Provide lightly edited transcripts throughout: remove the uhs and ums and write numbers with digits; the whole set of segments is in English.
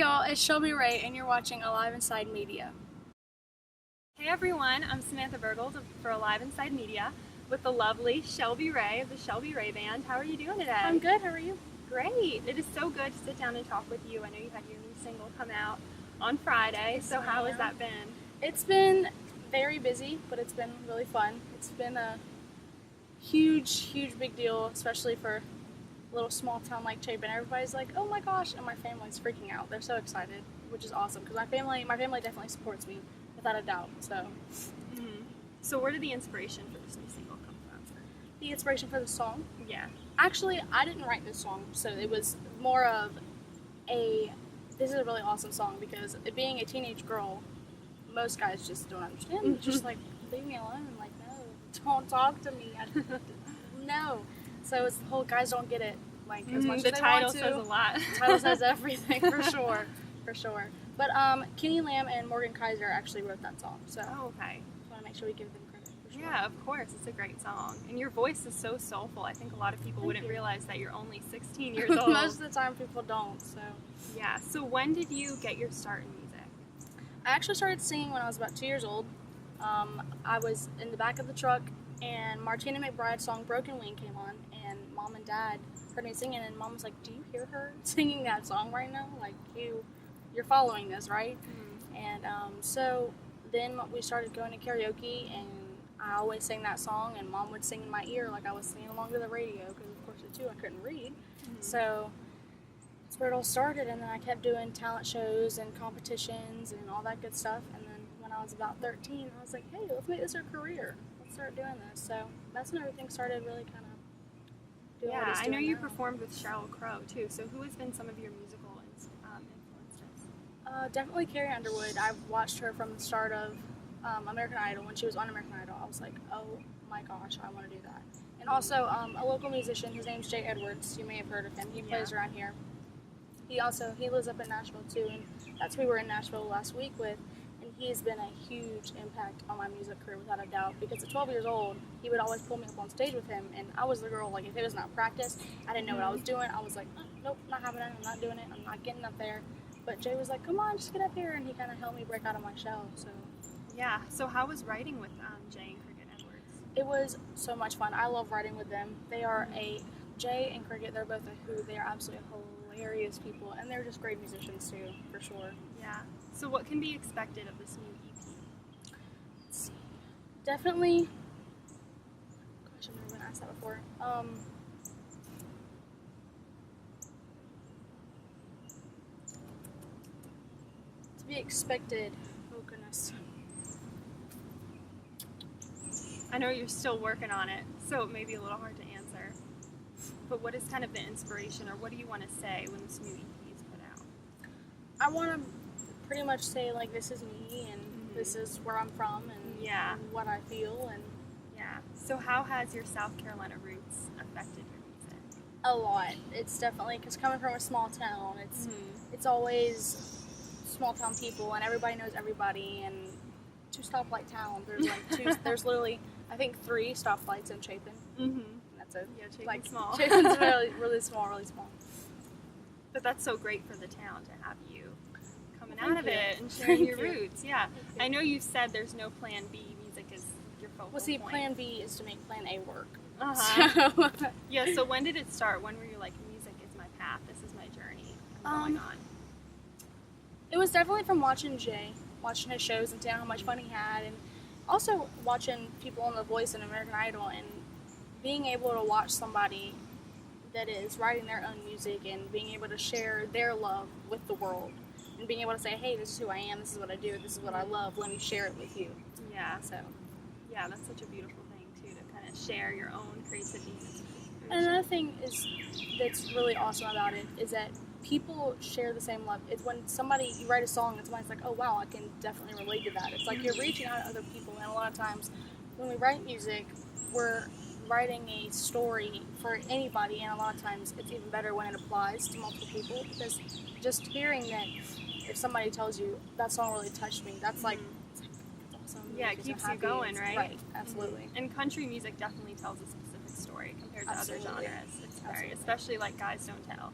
y'all, it's Shelby Raye and you're watching Alive Inside Media. Hey everyone, I'm Samantha Bergold for Alive Inside Media with the lovely Shelby Raye of the Shelby Raye Band. How are you doing today? I'm good, how are you? Great. It is so good to sit down and talk with you. I know you had your new single come out on Friday, so how has that been? It's been very busy, but it's been really fun. It's been a huge big deal, especially for a little small town like Chapin. Everybody's like, oh my gosh, and my family's freaking out. They're so excited, which is awesome, because my family definitely supports me, without a doubt, so. So where did the inspiration for this new single come from? The inspiration for the song? Yeah. Actually, I didn't write this song, so it was more of this is a really awesome song, because being a teenage girl, most guys just don't understand. Just like, leave me alone, like, no, don't talk to me, no. So it's the whole guys don't get it, like, as much as they want to. The title says a lot. The title says everything, for sure. But Kenny Lamb and Morgan Kaiser actually wrote that song, so okay. I want to make sure we give them credit, for sure. Yeah, of course. It's a great song. And your voice is so soulful. I think a lot of people wouldn't realize that you're only 16 years old. Most of the time people don't, so. Yeah, so when did you get your start in music? I actually started singing when I was about 2 years old. I was in the back of the truck, and Martina McBride's song Broken Wing came on, and Mom and Dad heard me singing, and Mom was like, do you hear her singing that song right now? Like, you're following this, right? And so then we started going to karaoke, and I always sang that song, and Mom would sing in my ear like I was singing along to the radio, because of course at 2 I couldn't read. So that's where it all started, and then I kept doing talent shows and competitions and all that good stuff, and then when I was about 13, I was like, hey, let's make this our career. Let's start doing this. So that's when everything started really kind of doing what it's doing. I know you now. performed with Sheryl Crow too, so who has been some of your musical influences? Definitely Carrie Underwood. I've watched her from the start of American Idol. When she was on American Idol, I was like, oh my gosh, I want to do that. And also a local musician, his name's Jay Edwards. You may have heard of him. He plays around here. He lives up in Nashville too, and that's who we were in Nashville last week with. And he's been a huge impact on my music career, without a doubt, because at 12 years old, he would always pull me up on stage with him, and I was the girl, like, if it was not practice, I didn't know what I was doing. I was like, nope, not happening, I'm not doing it, I'm not getting up there. But Jay was like, come on, just get up here, and he kind of helped me break out of my shell, so. Yeah, so how was writing with Jay and Cricket Edwards? It was so much fun. I love writing with them. Jay and Cricket, they're both a hoot. They are absolutely hilarious people, and they're just great musicians too, for sure. Yeah. So what can be expected of this new EP? Let's see. Definitely. Gosh, I've never been asked that before. To be expected. Oh goodness. I know you're still working on it, so it may be a little hard to answer. But what is kind of the inspiration, or what do you want to say when this new EP is put out? I want to pretty much say, like, this is me, and this is where I'm from, and what I feel, and So how has your South Carolina roots affected your music? A lot. It's definitely, because coming from a small town, it's always small town people, and everybody knows everybody, and 2 stoplight town. There's like there's literally, I think, 3 stoplights in Chapin. And that's it. Yeah, Chapin's like, small. Chapin's really small. But that's so great for the town to have you coming out of it and sharing your roots. Yeah. I know you said there's no plan B. Music is your focal Well, see, point. plan B is to make plan A work. So. Yeah, so when did it start? When were you like, music is my path, this is my journey I'm going on? It was definitely from watching Jay, watching his shows and seeing how much fun he had, and also watching people on The Voice and American Idol, and being able to watch somebody that is writing their own music and being able to share their love with the world, and being able to say, hey, this is who I am, this is what I do, this is what I love, let me share it with you. Yeah. So. Yeah, that's such a beautiful thing too, to kind of share your own creativity. And another thing that's really awesome about it is that people share the same love. It's when you write a song and somebody's like, oh wow, I can definitely relate to that. It's like you're reaching out to other people, and a lot of times when we write music, we're writing a story for anybody, and a lot of times it's even better when it applies to multiple people, because just hearing that, if somebody tells you that song really touched me, that's like, it's awesome. Yeah, it keeps you going, right? Right, absolutely. And country music definitely tells a specific story compared to other genres. It's very, Absolutely. especially like Guys Don't Tell.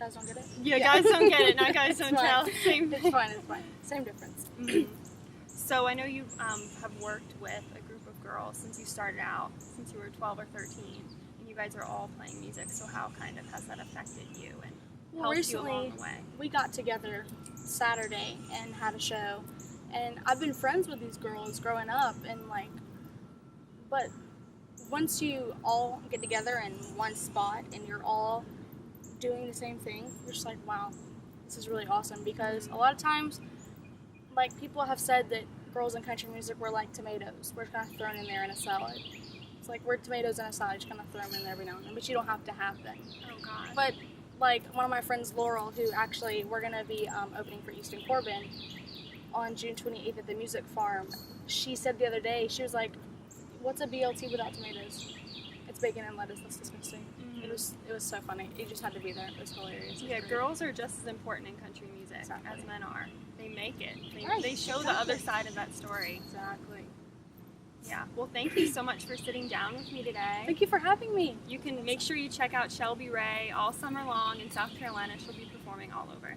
Guys don't get it? Yeah, guys don't get it, not guys It's don't fine. tell. Same It's fine, it's fine. Same difference. So I know you have worked with a group of girls since you started out, since you were 12 or 13, and you guys are all playing music, so how kind of has that affected you and helped Recently, you along the way? we got together Saturday and had a show, and I've been friends with these girls growing up, and but once you all get together in one spot and you're all doing the same thing, you're just like, wow, this is really awesome, because a lot of times, people have said that girls in country music were like tomatoes. We're kind of thrown in there in a salad. It's like we're tomatoes in a salad, you just kind of throw them in there every now and then, but you don't have to have them. Oh, God. But one of my friends, Laurel, who actually we're going to be opening for Easton Corbin on June 28th at the Music Farm, she said the other day, she was like, what's a BLT without tomatoes? It's bacon and lettuce, that's disgusting. It was so funny. You just had to be there. It was hilarious. Yeah, girls are just as important in country music Exactly. as men are. They make it. Right, They show the other side of that story. Exactly. Yeah. Well, thank you so much for sitting down with me today. Thank you for having me. You can make sure you check out Shelby Raye all summer long in South Carolina. She'll be performing all over.